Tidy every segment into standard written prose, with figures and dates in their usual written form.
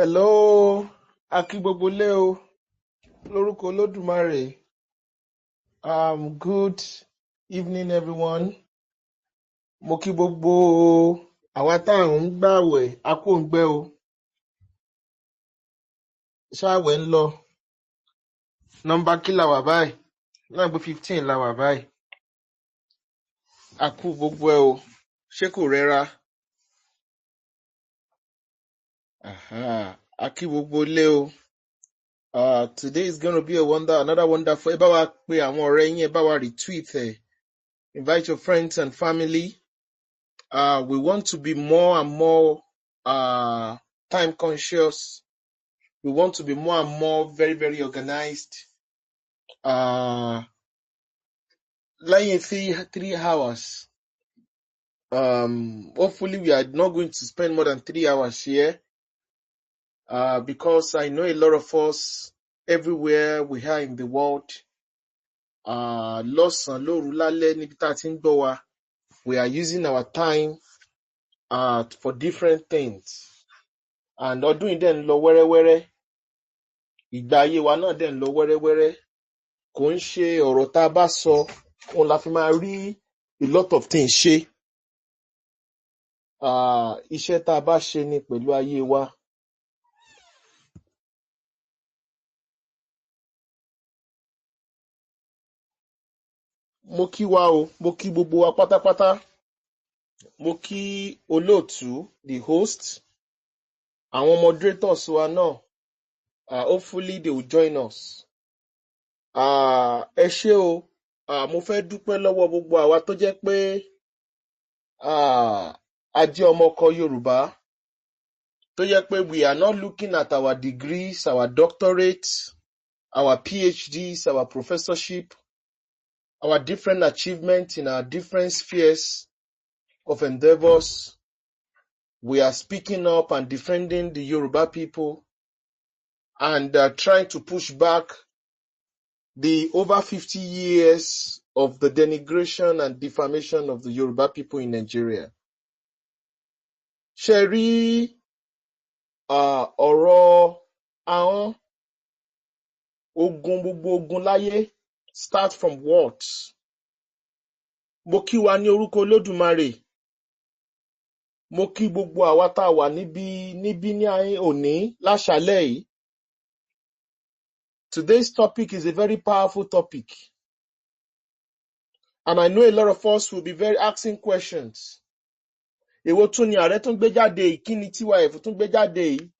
Hello, Akibogbole o, lórúkọ Olódùmarè. Good evening everyone. Mo kí gbogbo àwa tá à ń gbààwẹ̀, a kú òǹgbẹ o. Ṣáàwẹ̀ ń lọ. Nọ́mbà kí la wà báyìí? Náà gbé 15 la wà báyìí. A kú gbogbo ẹ o. Ṣé kò rẹra? A kí gbogbo ilé o. Today is going to be another wonderful. Ẹ bá wa pe àwọn ọ̀rẹ́ yín, ẹ bá wa retweet ẹ. Invite your friends and family. We want to be more and more time conscious. We want to be more and more very, very organized. Lying 3 hours. Hopefully we are not going to spend more than 3 hours here. Because I know a lot of us everywhere we are in the world. Lọ́sàn-án lóru lálẹ́ níbi tá a ti ń gbọ́ wa. We are using our time for different things. And ọdún yìí dẹ̀ ń lọ wẹ́rẹ́wẹ́rẹ́. Ìgbà ayé wa náà dẹ̀ ń lọ wẹ́rẹ́wẹ́rẹ́. Kò ń ṣe ọ̀rọ̀ tá a bá sọ, òun la fi máa rí a lot of things ṣe. Iṣẹ́ tá a bá ṣe ni pẹ̀lú ayé wa. Mo kí wa o, mo kí gbogbo wa pátápátá. Mo kí olóòtú, the host, àwọn moderators wa náà. Hopefully they will join us. Ẹ ṣé o, mo fẹ́ dúpẹ́ lọ́wọ́ gbogbo àwa tó jẹ́ pé a jẹ́ ọmọ ọkọ Yorùbá. Tó jẹ́ pé we are not looking at our degrees, our doctorates, our PhDs, our professorship, our different achievements in our different spheres of endeavors. We are speaking up and defending the Yoruba people and trying to push back the over 50 years of the denigration and defamation of the Yoruba people in Nigeria. Ṣé rí ọ̀rọ̀ ahọ́n ogun gbogbo ogun láyé start from words. Mo kí wa ní orúkọ Olódùmarè. Mo kí gbogbo àwa tá a wà níbí ní òní láṣálẹ́ yìí. Today's topic is a very powerful topic. And I know a lot of us will be very asking questions. Èwo tún ni ààrẹ tún gbé jáde yìí? Kí ni TYF tún gbé jáde yìí?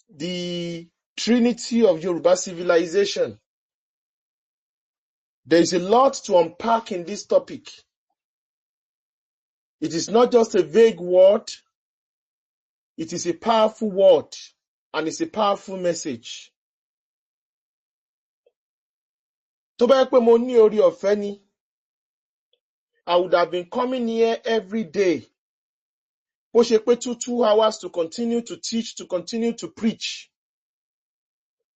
The Trinity of Yoruba civilization. There is a lot to unpack in this topic. It is not just a vague word. It is a powerful word. And it's a powerful message. Tó bá yẹ pé mo ní orí ọ̀fẹ́ ni, I would have been coming here every day. Bó ṣe pé 2 hours to continue to teach, to continue to preach.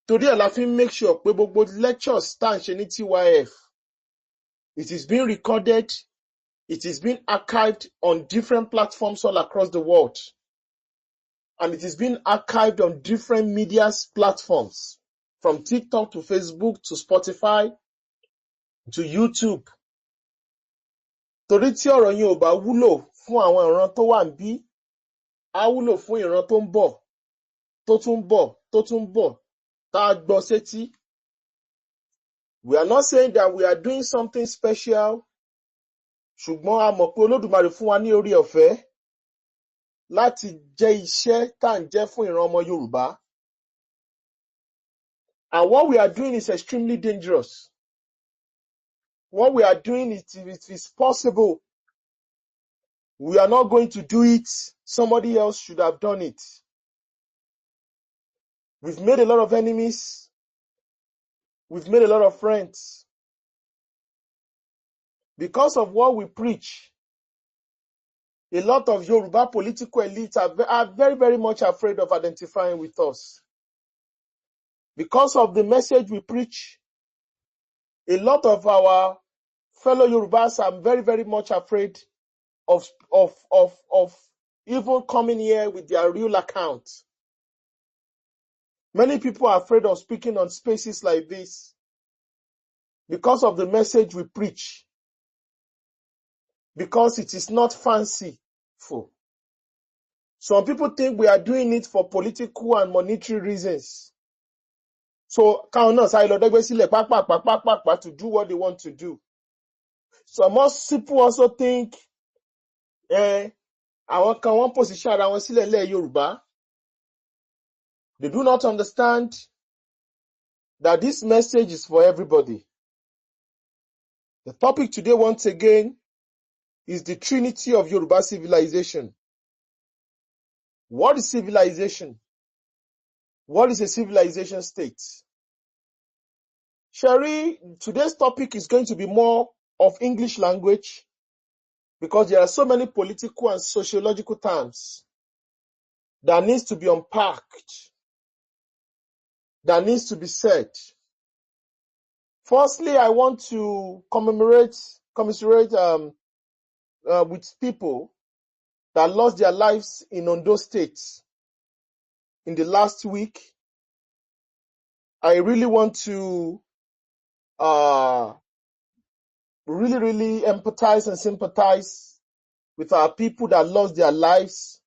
Torí ẹ̀ la fi ń make sure pé gbogbo lectures tá à ń ṣe ní TYF. It is being recorded. It is being archived on different platforms all across the world. And it is being archived on different media platforms. From TikTok to Facebook to Spotify to YouTube. Torí tí ọ̀rọ̀ yẹn ò bá wúlò fún àwọn ìran tó wà níbí, á wúlò fún ìran tó ń bọ̀, tó tún bọ̀, tó tún bọ̀, tá a gbọ́ sétí. We are not saying that we are doing something special. Ṣùgbọ́n a mọ̀ pé Olódùmarè fún wa ní orí ọ̀fẹ́ láti jẹ́ iṣẹ́ tá à ń jẹ́ fún ìran ọmọ Yorùbá. And what we are doing is extremely dangerous. What we are doing is possible. We are not going to do it. Somebody else should have done it. We've made a lot of enemies. We've made a lot of friends. Because of what we preach, a lot of Yoruba political elites are very, very much afraid of identifying with us. Because of the message we preach, a lot of our fellow Yorubas are very, very much afraid of even coming here with their real account. Many people are afraid of speaking on spaces like this because of the message we preach, because it is not fanciful. Some people think we are doing it for political and monetary reasons. So, to do what they want to do. Some people also think, àwọn kan wọ́n position ara wọn sílẹ̀ lẹ́ Yorùbá. They do not understand that this message is for everybody. The topic today, once again, is the Trinity of Yoruba civilization. What is civilization? What is a civilization state? Sherry, today's topic is going to be more of English language because there are so many political and sociological terms that needs to be unpacked, that needs to be said. Firstly, I want to commiserate with people that lost their lives in Ondo State in the last week. I really want to really empathize and sympathize with our people that lost their lives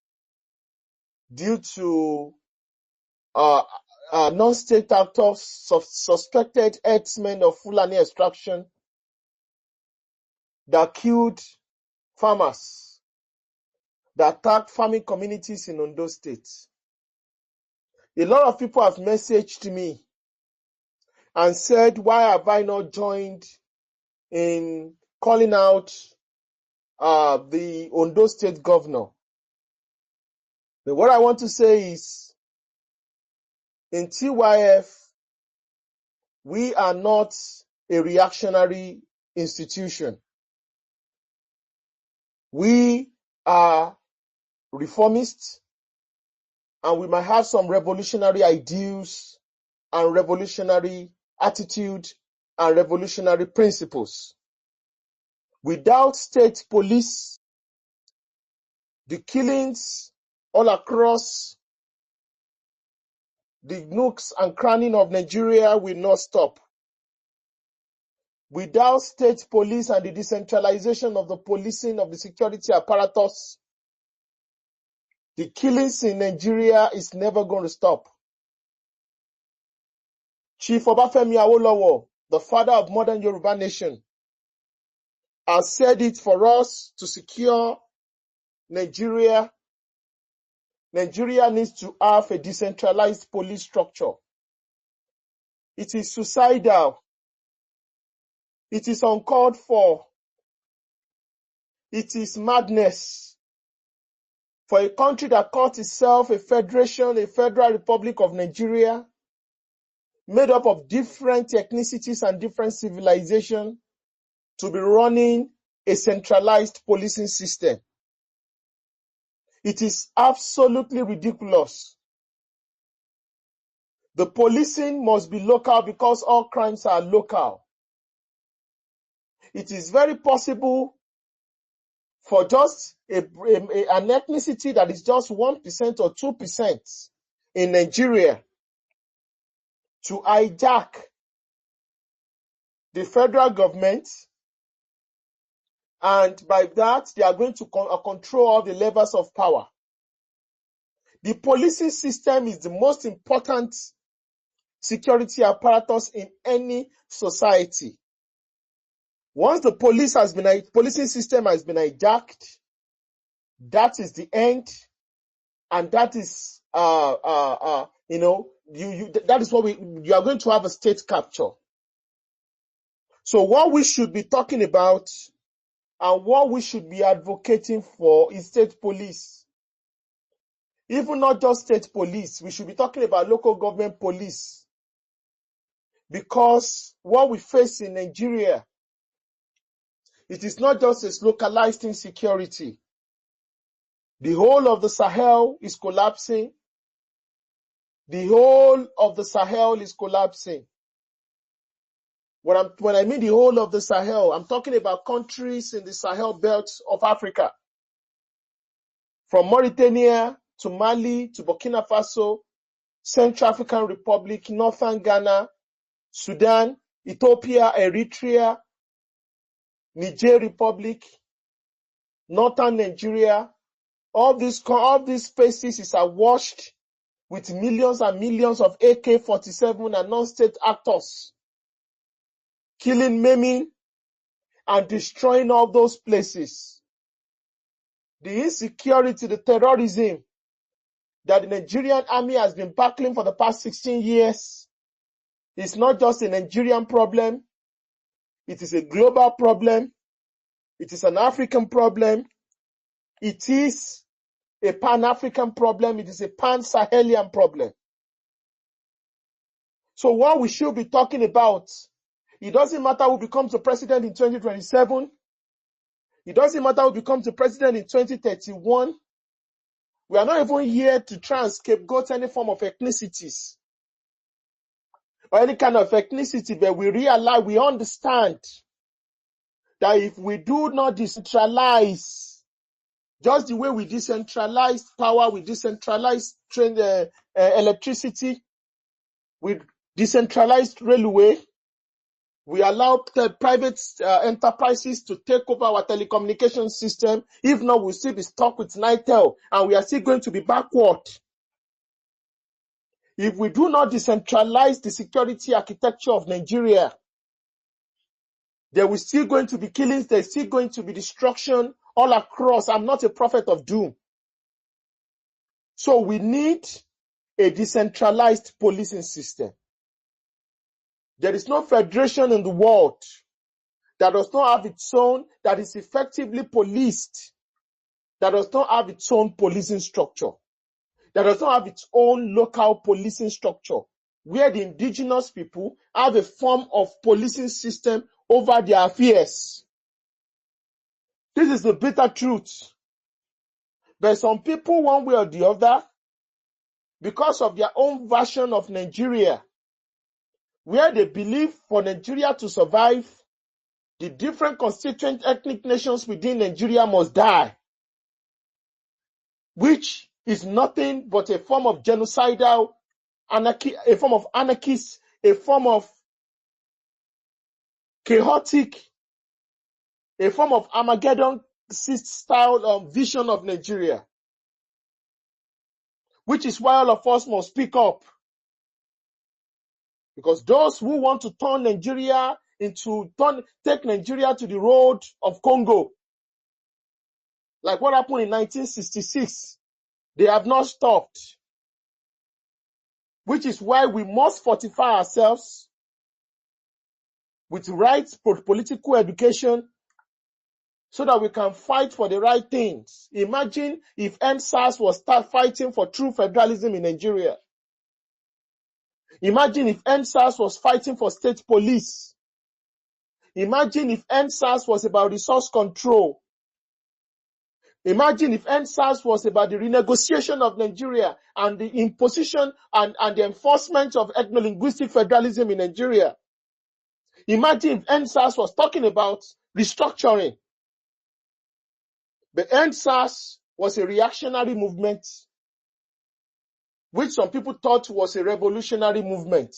due to non-state actors, suspected herdsmen of Fulani extraction that killed farmers, that attacked farming communities in Ondo State. A lot of people have messaged me and said, why have I not joined in calling out the Ondo State governor? But what I want to say is, in TYF, we are not a reactionary institution. We are reformists, and we might have some revolutionary ideals and revolutionary attitude and revolutionary principles. Without state police, the killings all across the nooks and crannies of Nigeria will not stop. Without state police and the decentralization of the policing of the security apparatus, the killings in Nigeria is never going to stop. Chief Obafemi Awolowo, the father of modern Yoruba nation, has said it for us to secure Nigeria. Nigeria needs to have a decentralized police structure. It is suicidal. It is uncalled for. It is madness for a country that calls itself a federation, a federal republic of Nigeria, made up of different ethnicities and different civilizations, to be running a centralized policing system. It is absolutely ridiculous. The policing must be local because all crimes are local. It is very possible for just an ethnicity that is just 1% or 2% in Nigeria to hijack the federal government, and by that they are going to control all the levels of power. The policing system is the most important security apparatus in any society. Once the policing system has been hijacked, that is the end, and that is that is what you are going to have a state capture. So what we should be talking about and what we should be advocating for is state police. Even not just state police, we should be talking about local government police. Because what we face in Nigeria, it is not just a localized insecurity. The whole of the Sahel is collapsing. The whole of the Sahel is collapsing. When I mean the whole of the Sahel, I'm talking about countries in the Sahel belt of Africa. from Mauritania to Mali to Burkina Faso, Central African Republic, Northern Ghana, Sudan, Ethiopia, Eritrea, Niger Republic, Northern Nigeria. All these spaces is awash with millions and millions of AK-47 and non-state actors killing, maiming, and destroying all those places. The insecurity, the terrorism that the Nigerian army has been battling for the past 16 years is not just a Nigerian problem. It is a global problem. It is an African problem. It is a Pan-African problem. It is a Pan-Sahelian problem. So what we should be talking about, it doesn't matter who becomes the president in 2027. It doesn't matter who becomes the president in 2031. We are not even here to try and scapegoat any form of ethnicities or any kind of ethnicity, but we realize, we understand that if we do not decentralize, just the way we decentralized power, we decentralized electricity, we decentralized railway, we allow the private enterprises to take over our telecommunication system. If not, we'll still be stuck with Nitel, and we are still going to be backward. If we do not decentralize the security architecture of Nigeria, there will still going to be killings, there's still going to be destruction all across. I'm not a prophet of doom. So we need a decentralized policing system. There is no federation in the world that does not have its own, that is effectively policed, that does not have its own policing structure, that does not have its own local policing structure, where the indigenous people have a form of policing system over their affairs. This is the bitter truth. But some people, one way or the other, because of their own version of Nigeria, where they believe for Nigeria to survive, the different constituent ethnic nations within Nigeria must die, which is nothing but a form of genocidal anarchy, a form of anarchist, a form of chaotic, a form of Armageddon style vision of Nigeria, which is why all of us must speak up. Because those who want to turn Nigeria take Nigeria to the road of Congo, like what happened in 1966, they have not stopped. Which is why we must fortify ourselves with right political education so that we can fight for the right things. Imagine if NSAS was start fighting for true federalism in Nigeria. Imagine if NSAS was fighting for state police. Imagine if NSAS was about resource control. Imagine if NSAS was about the renegotiation of Nigeria and the imposition and the enforcement of ethno-linguistic federalism in Nigeria. Imagine if NSAS was talking about restructuring. But NSAS was a reactionary movement, which some people thought was a revolutionary movement.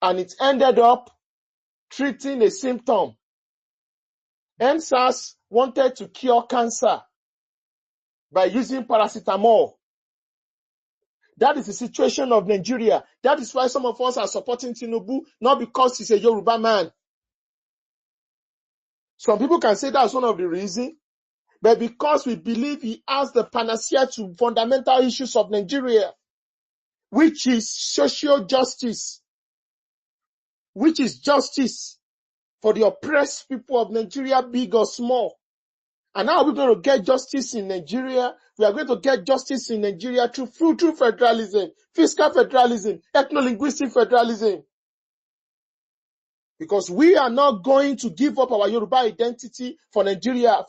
And it ended up treating a symptom. NSAS wanted to cure cancer by using paracetamol. That is the situation of Nigeria. That is why some of us are supporting Tinubu, not because he's a Yoruba man. Some people can say that's one of the reasons, but because we believe he has the panacea to fundamental issues of Nigeria, which is social justice, which is justice for the oppressed people of Nigeria, big or small. And how are we going to get justice in Nigeria? We are going to get justice in Nigeria through federalism, fiscal federalism, ethno-linguistic federalism. Because we are not going to give up our Yoruba identity for Nigeria.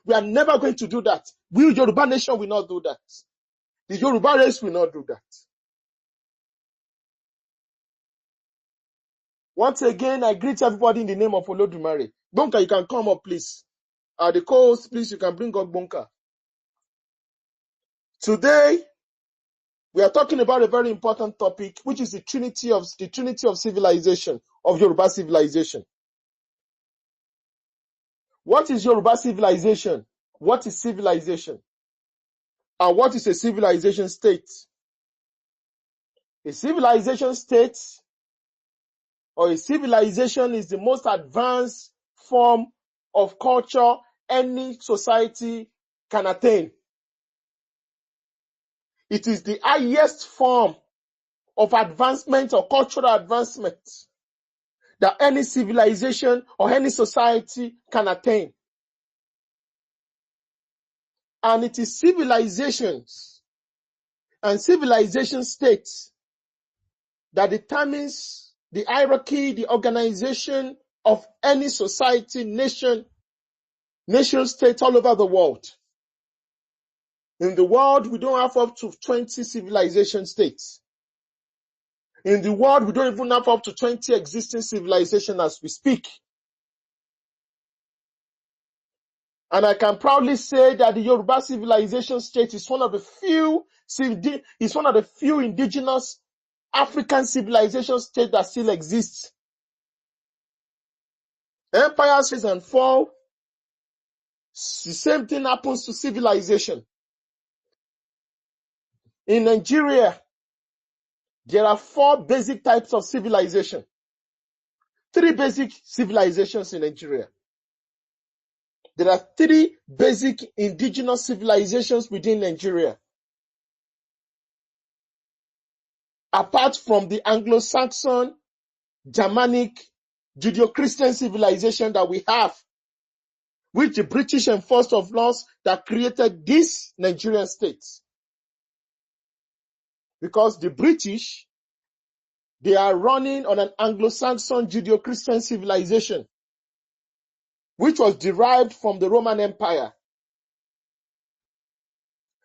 We are never going to do that. We, Yoruba nation, will not do that. The Yoruba race will not do that. Once again, I greet everybody in the name of Olodumare. Bonka, you can come up, please. The co-host, please, you can bring up Bonka. Today, we are talking about a very important topic, which is the Trinity of civilization, of Yoruba civilization. What is Yoruba civilization? What is civilization? And what is a civilization state? A civilization state or a civilization is the most advanced form of culture any society can attain. It is the highest form of advancement or cultural advancement that any civilization or any society can attain. And it is civilizations and civilization states that determines the hierarchy, the organization of any society, nation states all over the world. In the world, we don't have up to 20 civilization states. In the world, we don't even have up to 20 existing civilizations as we speak. And I can proudly say that the Yoruba civilization state is one of the few indigenous African civilization states that still exist. Empires rise and fall. The same thing happens to civilization. In Nigeria, there are 4 basic types of civilization. 3 basic civilizations in Nigeria. There are 3 basic indigenous civilizations within Nigeria. Apart from the Anglo-Saxon, Germanic, Judeo-Christian civilization that we have, which the British enforced of laws that created this Nigerian state. Because the British, they are running on an Anglo-Saxon Judeo-Christian civilization, which was derived from the Roman Empire.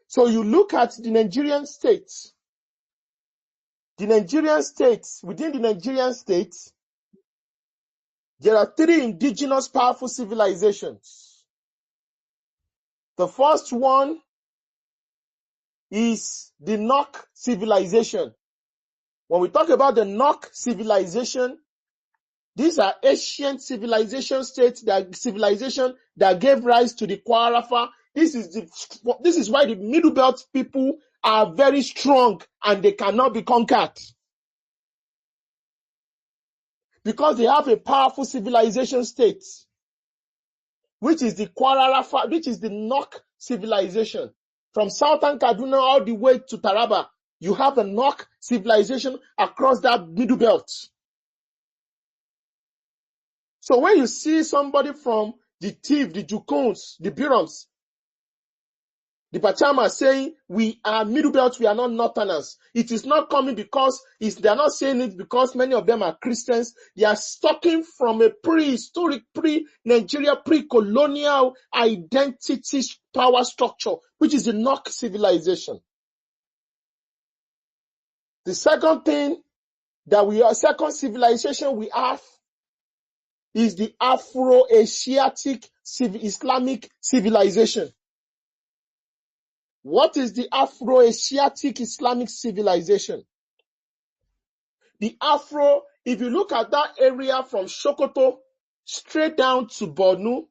So you look at the Nigerian states. Within the Nigerian states, there are 3 indigenous powerful civilizations. The first one is the Nok civilization. When we talk about the Nok civilization, these are ancient civilization states, civilization that gave rise to the Kwarafa. This is why the Middle Belt people are very strong and they cannot be conquered. Because they have a powerful civilization state, which is the Kwarafa, which is the Nok civilization. From southern Kaduna all the way to Taraba, you have a Nok civilization across that Middle Belt. So when you see somebody from the Tiv, the Jukuns, the Birams, the Pachama saying, we are Middle Belt, we are not Northerners, it is not coming because they are not saying it because many of them are Christians. They are talking from a prehistoric, pre-Nigeria, pre-colonial identity power structure, which is the Nok civilization. The second second civilization we have is the Afro-Asiatic Islamic civilization. What is the Afro-Asiatic Islamic civilization? If you look at that area from Sokoto straight down to Borno,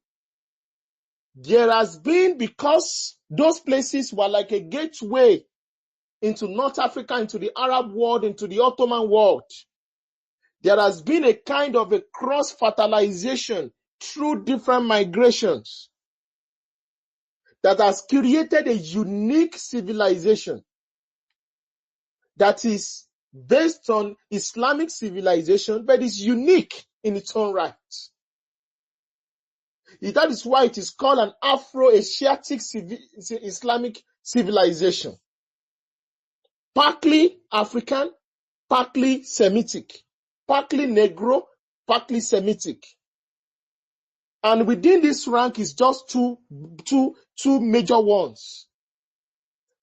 there has been, because those places were like a gateway into North Africa, into the Arab world, into the Ottoman world, there has been a kind of a cross-fertilization through different migrations that has created a unique civilization that is based on Islamic civilization, but is unique in its own right. That is why it is called an Afro-Asiatic Islamic civilization. Partly African, partly Semitic, partly Negro, partly Semitic. And within this rank is just two major ones.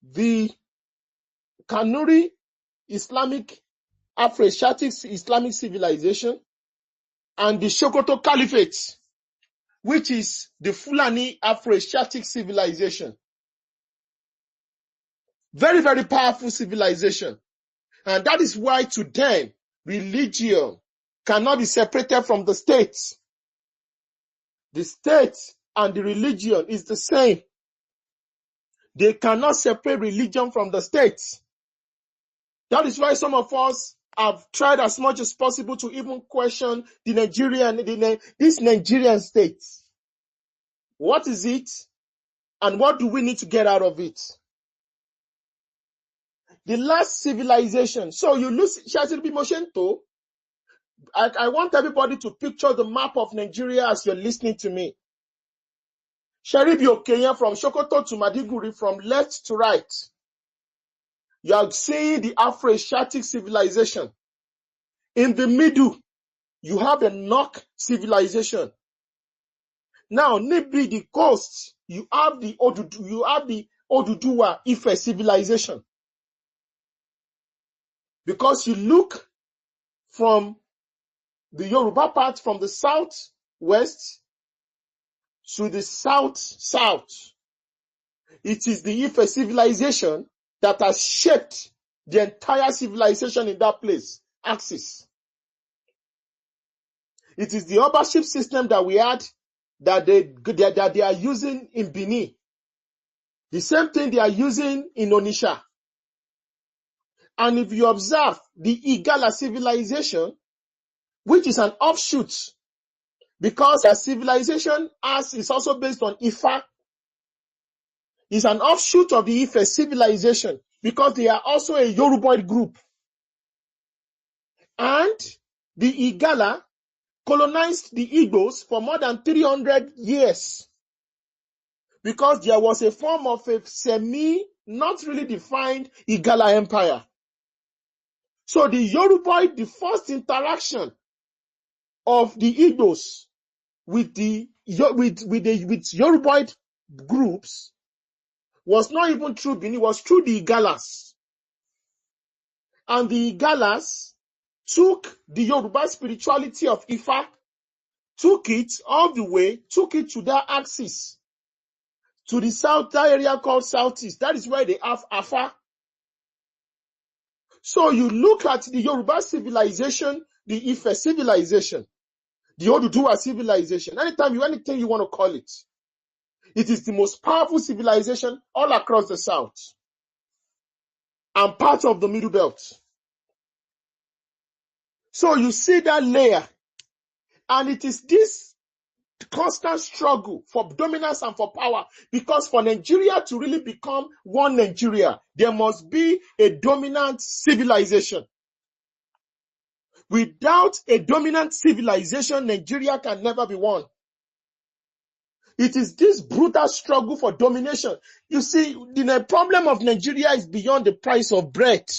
The Kanuri Islamic Afro-Asiatic Islamic civilization and the Sokoto Caliphate, which is the Fulani Afro-Asiatic civilization. Very, very powerful civilization. And that is why to them, religion cannot be separated from the state. The state and the religion is the same. They cannot separate religion from the state. That is why some of us have tried as much as possible to even question this Nigerian state. What is it? And what do we need to get out of it? The last civilization. So you lose Shazirbi Moshento. I want everybody to picture the map of Nigeria as you're listening to me. Sharibi Okenya from Sokoto to Maiduguri from left to right. You are seeing the Afro-Asiatic civilization. In the middle, you have a Nok civilization. Now, Nibi, the coast, you have the Oduduwa Ife civilization. Because you look from the Yoruba part from the southwest to the south. It is the Ife civilization that has shaped the entire civilization in that place, axis. It is the Obership system that we had that they are using in Benin. The same thing they are using in Onitsha. And if you observe the Igala civilization, which is an offshoot, because a civilization is also based on Ifa, is an offshoot of the Ife civilization because they are also a Yoruboid group. And the Igala colonized the Igbos for more than 300 years because there was a form of a not really defined Igala empire. So the Yoruboid, the first interaction of the Igbos with Yoruboid groups was not even through Benin, it was through the Igalas. And the Igalas took the Yoruba spirituality of Ifa, took it all the way, took it to their axis, to the south, that area called Southeast. That is where they have Afa. So you look at the Yoruba civilization, the Ife civilization, the Oduduwa civilization, anything you want to call it. It is the most powerful civilization all across the south and part of the Middle Belt. So you see that layer, and it is this constant struggle for dominance and for power, because for Nigeria to really become one Nigeria, there must be a dominant civilization. Without a dominant civilization, Nigeria can never be one. It is this brutal struggle for domination. You see, the problem of Nigeria is beyond the price of bread.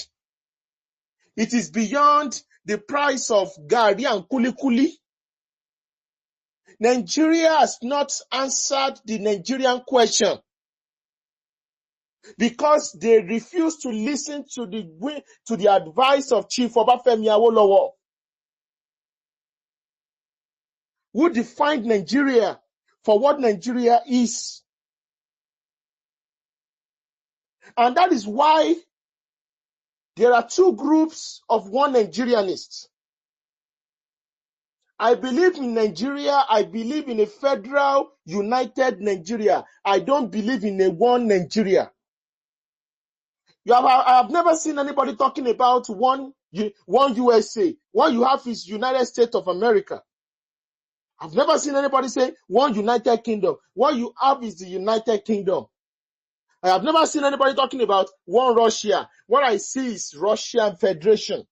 It is beyond the price of gari and kuli. Nigeria has not answered the Nigerian question because they refuse to listen to the advice of Chief Obafemi Awolowo, who defined Nigeria for what Nigeria is. And that is why there are two groups of one Nigerianists. I believe in Nigeria. I believe in a federal, united Nigeria. I don't believe in a one Nigeria. I have never seen anybody talking about one USA. What you have is United States of America. I've never seen anybody say one United Kingdom. What you have is the United Kingdom. I have never seen anybody talking about one Russia. What I see is Russian Federation.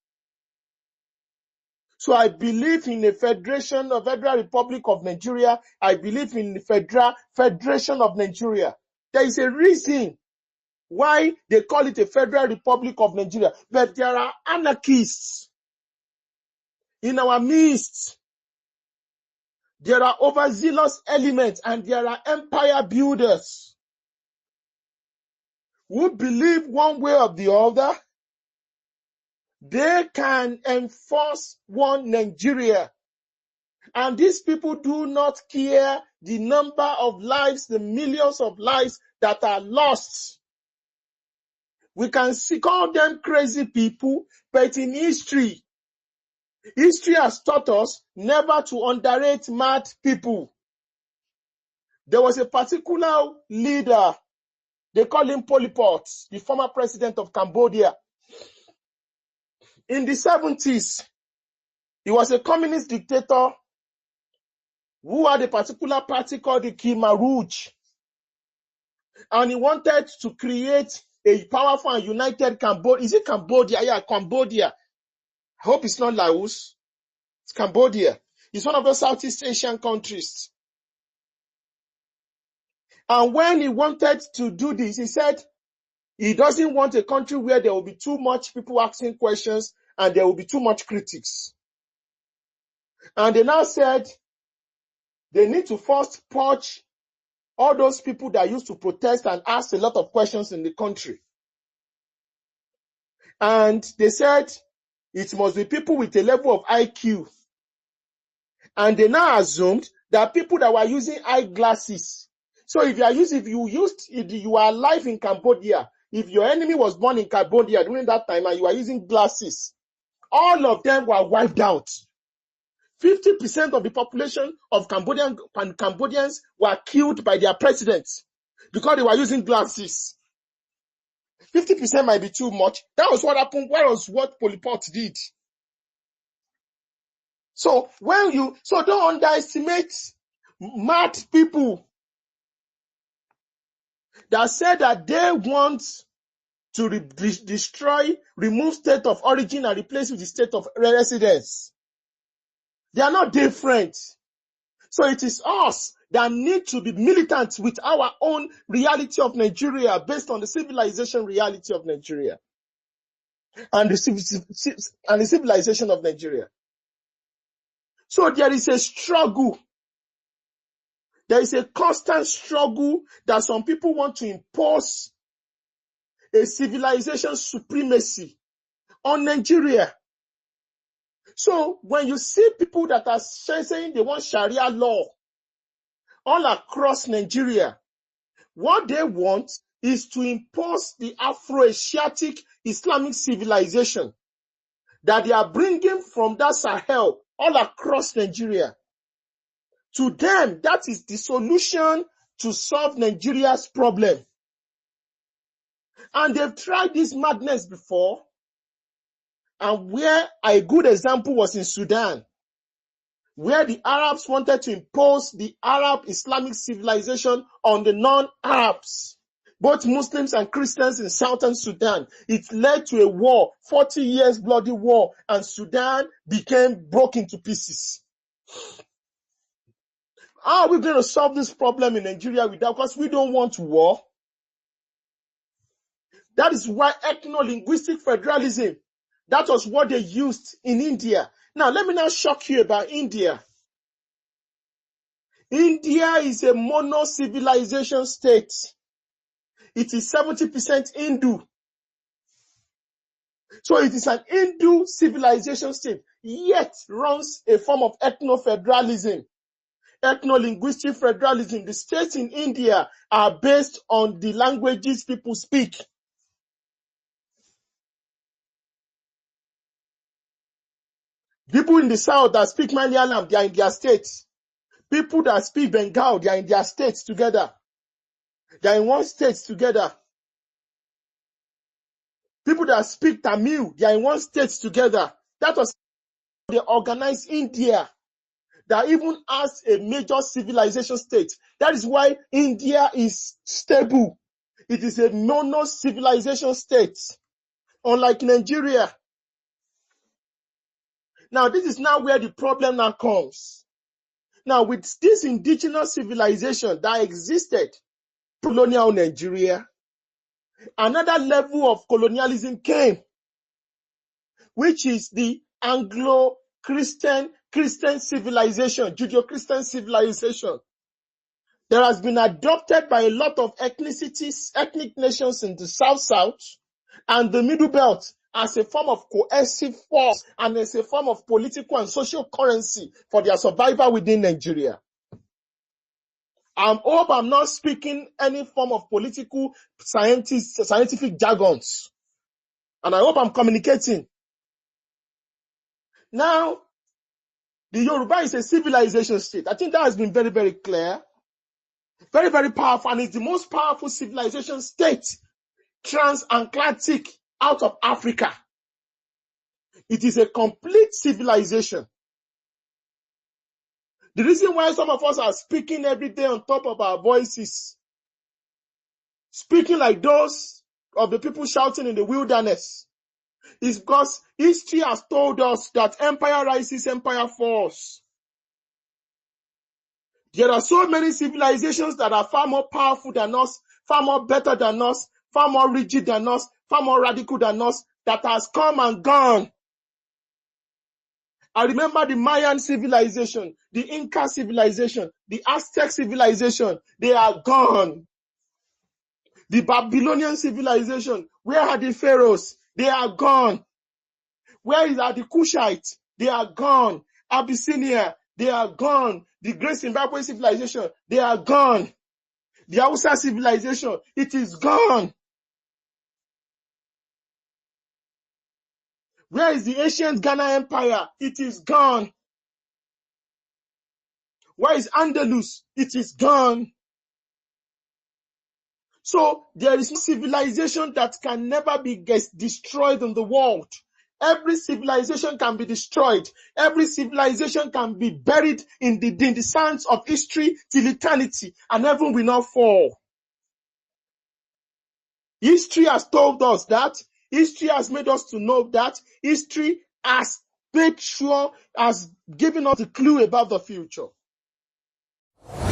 So I believe in a federation, a Federal Republic of Nigeria. I believe in the Federation of Nigeria. There is a reason why they call it a Federal Republic of Nigeria. But there are anarchists in our midst. There are overzealous elements and there are empire builders who believe one way or the other they can enforce one Nigeria. And these people do not care the number of lives, the millions of lives that are lost We can call them crazy people, but in history has taught us never to underrate mad people. There was a particular leader, they call him Pol Pot, the former president of Cambodia. In the 70s, he was a communist dictator who had a particular party called the Khmer Rouge. And he wanted to create a powerful and united Cambodia. Is it Cambodia? Yeah, Cambodia. I hope it's not Laos. It's Cambodia. It's one of those Southeast Asian countries. And when he wanted to do this, he said he doesn't want a country where there will be too much people asking questions and there will be too much critics. And they now said they need to first purge all those people that used to protest and ask a lot of questions in the country. And they said it must be people with a level of IQ. And they now assumed that people that were using eyeglasses. So if you are alive in Cambodia, if your enemy was born in Cambodia during that time and you are using glasses, all of them were wiped out. 50% of the population of Cambodians were killed by their presidents because they were using glasses. 50% might be too much. That was what happened. That was what Pol Pot did. So don't underestimate mad people that said that they want to remove state of origin and replace it with the state of residence. They are not different. So it is us that need to be militant with our own reality of Nigeria based on the civilization reality of Nigeria and the civilization of Nigeria. So there is a struggle. There is a constant struggle that some people want to impose a civilization supremacy on Nigeria. So when you see people that are saying they want Sharia law all across Nigeria, what they want is to impose the Afro-Asiatic Islamic civilization that they are bringing from that Sahel all across Nigeria. To them, that is the solution to solve Nigeria's problem. And they've tried this madness before. And where a good example was in Sudan, where the Arabs wanted to impose the Arab Islamic civilization on the non-Arabs, both Muslims and Christians in southern Sudan. It led to a war, 40 years bloody war, and Sudan broke into pieces. How are we going to solve this problem in Nigeria without? Because we don't want war. That is why ethno-linguistic federalism, that was what they used in India. Now, let me now shock you about India. India is a mono-civilization state. It is 70% Hindu. So it is an Hindu civilization state, yet runs a form of ethno-federalism. Ethno-linguistic federalism. The states in India are based on the languages people speak. People in the south that speak Malayalam, they are in their states. People that speak Bengal, they are in their states together. They are in one state together. People that speak Tamil, they are in one state together. That was how they organized India, that even has a major civilization state. That is why India is stable. It is a mono-civilization state, unlike Nigeria. Now, this is now where the problem now comes. Now, with this indigenous civilization that existed, colonial Nigeria, another level of colonialism came, which is the Anglo-Christian civilization, Judeo-Christian civilization. That has been adopted by a lot of ethnic nations in the South and the Middle Belt as a form of cohesive force and as a form of political and social currency for their survival within Nigeria. I hope I'm not speaking any form of political scientific jargons. And I hope I'm communicating. Now, the Yoruba is a civilization state. I think that has been very, very clear. Very, very powerful. And it's the most powerful civilization state, transatlantic, out of Africa. It is a complete civilization. The reason why some of us are speaking every day on top of our voices, speaking like those of the people shouting in the wilderness, is because history has told us that empire rises, empire falls. There are so many civilizations that are far more powerful than us, far more better than us, far more rigid than us, far more radical than us, that has come and gone. I remember the Mayan civilization, the Inca civilization, the Aztec civilization. They are gone. The Babylonian civilization, where are the pharaohs? They are gone. Where are the Kushites? They are gone. Abyssinia, they are gone. The Great Zimbabwe civilization, they are gone. The Hausa civilization, it is gone. Where is the ancient Ghana Empire? It is gone. Where is Andalus? It is gone. So there is no civilization that can never be destroyed in the world. Every civilization can be destroyed. Every civilization can be buried in the sands of history till eternity, and heaven will not fall. History has told us that. History has made us to know that. History has made sure, has given us a clue about the future.